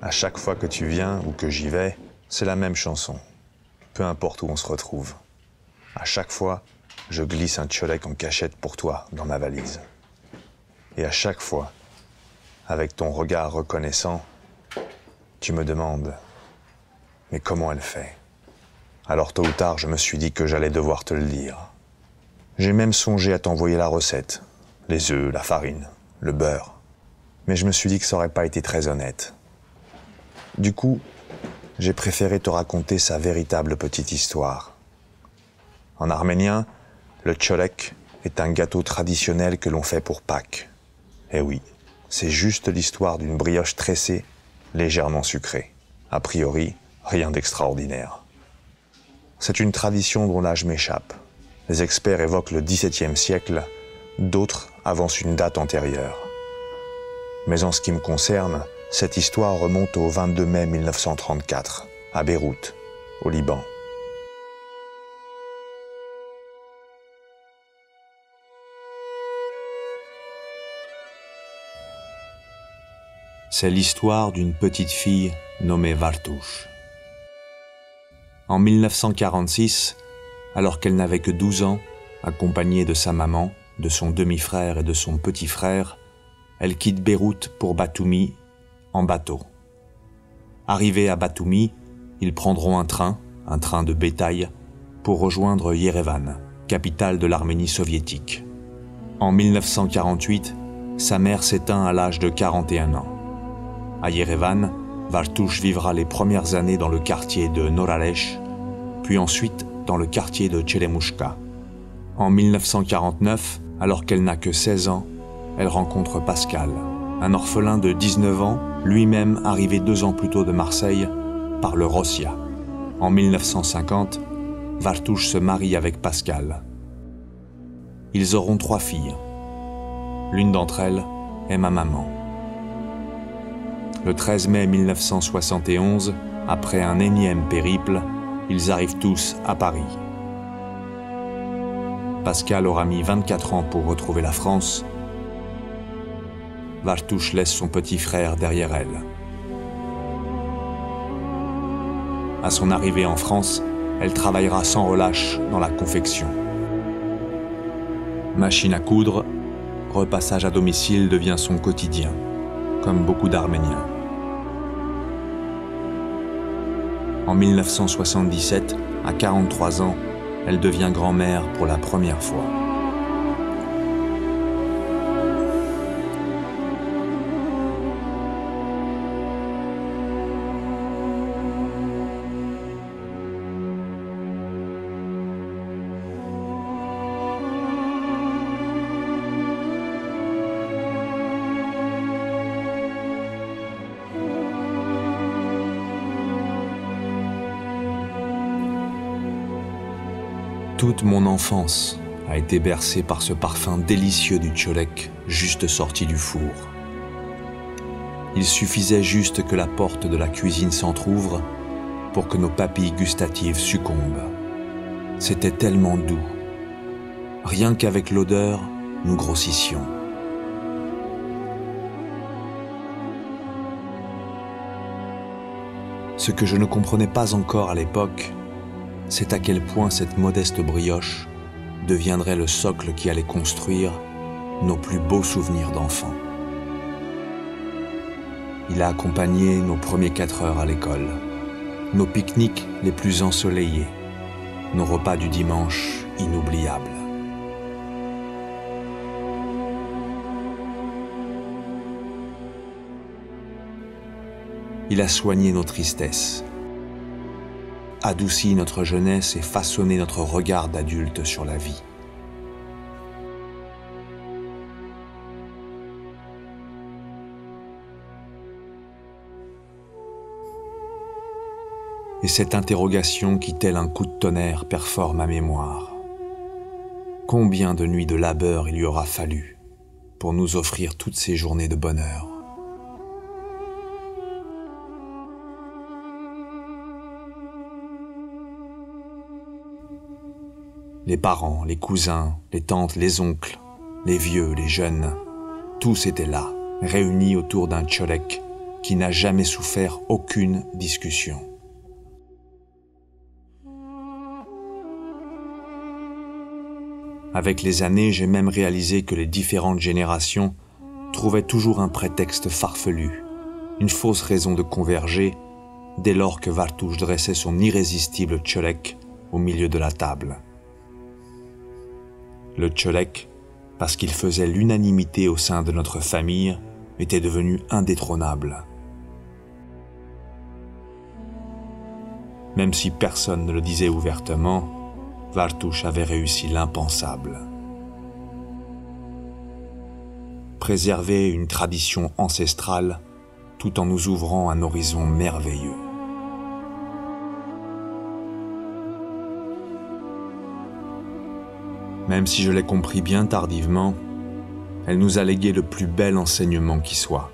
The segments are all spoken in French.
À chaque fois que tu viens ou que j'y vais, c'est la même chanson. Peu importe où on se retrouve. À chaque fois, je glisse un tcholek en cachette pour toi dans ma valise. Et à chaque fois, avec ton regard reconnaissant, tu me demandes « Mais comment elle fait ?» Alors tôt ou tard, je me suis dit que j'allais devoir te le dire. J'ai même songé à t'envoyer la recette, les œufs, la farine, le beurre. Mais je me suis dit que ça n'aurait pas été très honnête. Du coup, j'ai préféré te raconter sa véritable petite histoire. En arménien, le tcholek est un gâteau traditionnel que l'on fait pour Pâques. Eh oui, c'est juste l'histoire d'une brioche tressée, légèrement sucrée. A priori, rien d'extraordinaire. C'est une tradition dont l'âge m'échappe. Les experts évoquent le XVIIe siècle, d'autres avancent une date antérieure. Mais en ce qui me concerne, cette histoire remonte au 22 mai 1934, à Beyrouth, au Liban. C'est l'histoire d'une petite fille nommée Vartouche. En 1946, alors qu'elle n'avait que 12 ans, accompagnée de sa maman, de son demi-frère et de son petit frère, elle quitte Beyrouth pour Batoumi en bateau. Arrivés à Batoumi, ils prendront un train de bétail, pour rejoindre Yerevan, capitale de l'Arménie soviétique. En 1948, sa mère s'éteint à l'âge de 41 ans. À Yerevan, Vartouche vivra les premières années dans le quartier de Noralesh, puis ensuite dans le quartier de Tchelemouchka. En 1949, alors qu'elle n'a que 16 ans, elle rencontre Pascal, un orphelin de 19 ans, lui-même arrivé 2 ans plus tôt de Marseille, par le Rossia. En 1950, Vartouche se marie avec Pascal. Ils auront 3 filles. L'une d'entre elles est ma maman. Le 13 mai 1971, après un énième périple, ils arrivent tous à Paris. Pascal aura mis 24 ans pour retrouver la France. Vartouche laisse son petit frère derrière elle. À son arrivée en France, elle travaillera sans relâche dans la confection. Machine à coudre, repassage à domicile devient son quotidien, comme beaucoup d'Arméniens. En 1977, à 43 ans, elle devient grand-mère pour la première fois. Toute mon enfance a été bercée par ce parfum délicieux du tcholek juste sorti du four. Il suffisait juste que la porte de la cuisine s'entr'ouvre pour que nos papilles gustatives succombent. C'était tellement doux. Rien qu'avec l'odeur, nous grossissions. Ce que je ne comprenais pas encore à l'époque, c'est à quel point cette modeste brioche deviendrait le socle qui allait construire nos plus beaux souvenirs d'enfants. Il a accompagné nos premiers 4 heures à l'école, nos pique-niques les plus ensoleillés, nos repas du dimanche inoubliables. Il a soigné nos tristesses, adouci notre jeunesse et façonné notre regard d'adulte sur la vie. Et cette interrogation qui, tel un coup de tonnerre, perfore ma mémoire. Combien de nuits de labeur il lui aura fallu pour nous offrir toutes ces journées de bonheur? Les parents, les cousins, les tantes, les oncles, les vieux, les jeunes, tous étaient là, réunis autour d'un tcholek qui n'a jamais souffert aucune discussion. Avec les années, j'ai même réalisé que les différentes générations trouvaient toujours un prétexte farfelu, une fausse raison de converger, dès lors que Vartush dressait son irrésistible tcholek au milieu de la table. Le tcholek, parce qu'il faisait l'unanimité au sein de notre famille, était devenu indétrônable. Même si personne ne le disait ouvertement, Vartush avait réussi l'impensable. Préserver une tradition ancestrale tout en nous ouvrant un horizon merveilleux. Même si je l'ai compris bien tardivement, elle nous a légué le plus bel enseignement qui soit.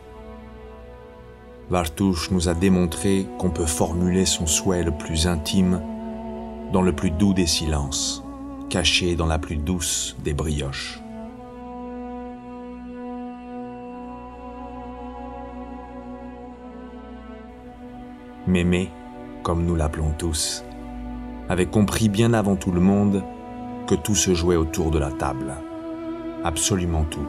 Vartush nous a démontré qu'on peut formuler son souhait le plus intime dans le plus doux des silences, caché dans la plus douce des brioches. Mémé, comme nous l'appelons tous, avait compris bien avant tout le monde que tout se jouait autour de la table. Absolument tout.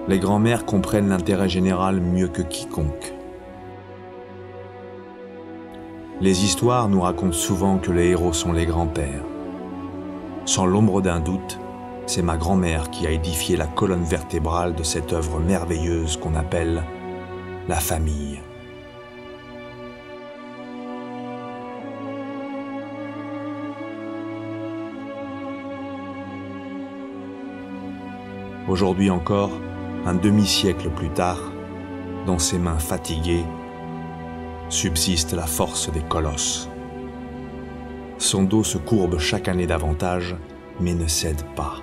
Les grands-mères comprennent l'intérêt général mieux que quiconque. Les histoires nous racontent souvent que les héros sont les grands-pères. Sans l'ombre d'un doute, c'est ma grand-mère qui a édifié la colonne vertébrale de cette œuvre merveilleuse qu'on appelle la famille. Aujourd'hui encore, un demi-siècle plus tard, dans ses mains fatiguées, subsiste la force des colosses. Son dos se courbe chaque année davantage, mais ne cède pas.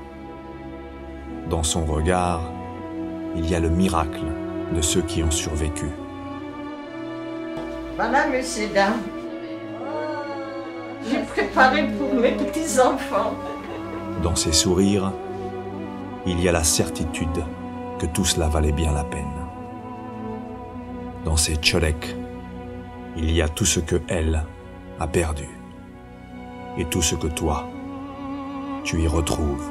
Dans son regard, il y a le miracle de ceux qui ont survécu. Voilà, messieurs, dames. J'ai préparé pour mes petits-enfants. Dans ses sourires, il y a la certitude que tout cela valait bien la peine. Dans ses tcholeks, il y a tout ce que elle a perdu et tout ce que toi, tu y retrouves.